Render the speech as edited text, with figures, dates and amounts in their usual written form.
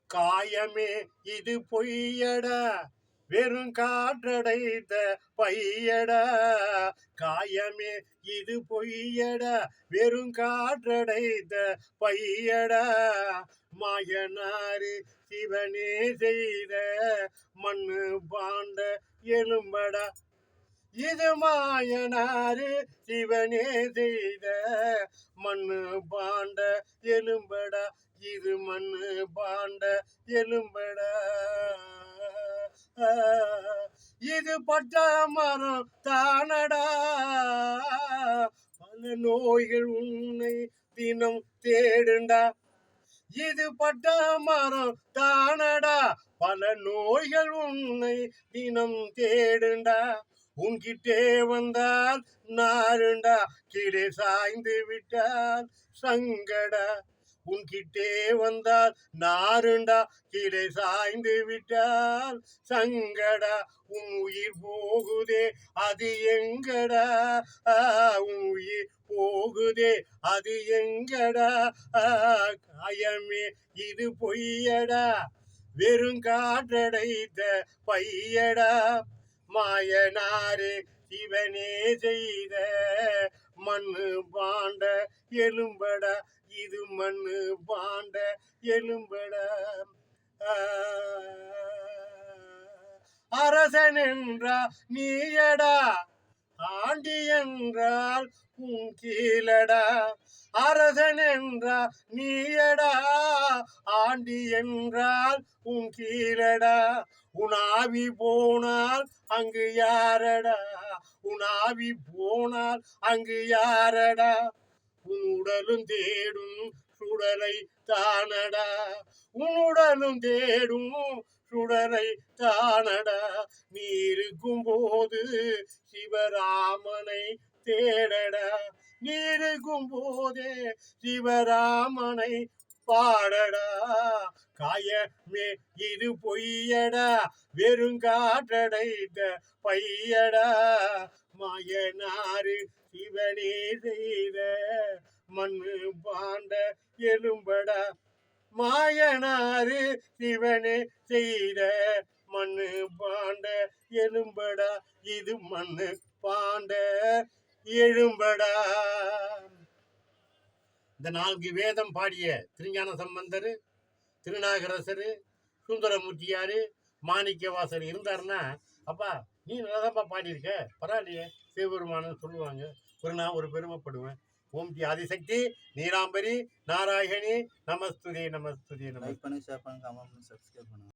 காயமே இது பொய்யடா வெறும் காற்றடைத்த பையடா. காயமே இது பொய்யடா வெறும் காற்றடைத்த பையடா. மாயனாரு சிவனே செய்த மண்ணு பாண்ட எலும்படா. இது மாயனாரு சிவனே செய்த மண்ணு பாண்ட எலும்படா. இது மண்ணு பாண்ட எலும்படா. இது பட்ட மரம் தானடா. பல நோய்கள் உன்னை தினம் தேடுண்டா. இது பட்ட மரம் தானடா. பல நோய்கள் உன்னை தினம் தேடுண்டா. உன்கிட்டே வந்தால் நாருண்டா. கீழே சாய்ந்து விட்டால் சங்கடா. உன்கிட்டே வந்தால் நாருண்டா. கீழே சாய்ந்து விட்டால் சங்கடா. உன் உயிர் போகுதே அது எங்கடா. உன் உயிர் போகுதே அது எங்கடா. காயமே இது பொய்யடா வெறும் காற்றடைத்த பையடா. மாயனாரு சிவனே செய்த மண்ணு பாண்ட எலும்படா. இது மண்ணு பாண்ட எலும்படா. அரசன் என்றா நீயடா. ஆண்டி என்றால் உன் கீழடா. அரசன் என்றா நீயடா. ஆண்டி என்றால் உன் கீழடா. உனாவி போனால் அங்கு யாரடா. உனாவி போனால் அங்கு யாரடா. உடலும் தேடும் சுடலை தானடா. உடலும் தேடும் சுடலை தானடா. நீ இருக்கும் போது சிவராமனை தேடடா. நீ இருக்கும் போதே சிவராமனை பாடடா. காயமே இது பொய்யடா வெறும் காற்றடைத்த பையடா. மாயனாரு சிவனே செய்த மண்ணு பாண்ட எலும்படா. மாயனாரு சிவனே செய்த மண்ணு பாண்ட எலும்படா. இது மண்ணு பாண்ட எழும்படா. இந்த 4 வேதம் பாடிய திருஞான சம்பந்தர், திருநாகரசர், சுந்தரமூர்த்தியார், மாணிக்கவாசர் இருந்தாருன்னா, அப்பா நீ நல்லாதான்ப்பா பாடியிருக்க, பரவாயில்லையே சிவபெருமானு சொல்லுவாங்க. நான் ஒரு பெருமைப்படுவேன். ஓம் தி ஆதிசக்தி நீலாம்பரி நாராயணி நமஸ்துதே நமஸ்துதே. லைக் பண்ணி ஷேர் பண்ணுங்க, கமெண்ட் பண்ணி சப்ஸ்கிரைப் பண்ணுங்க.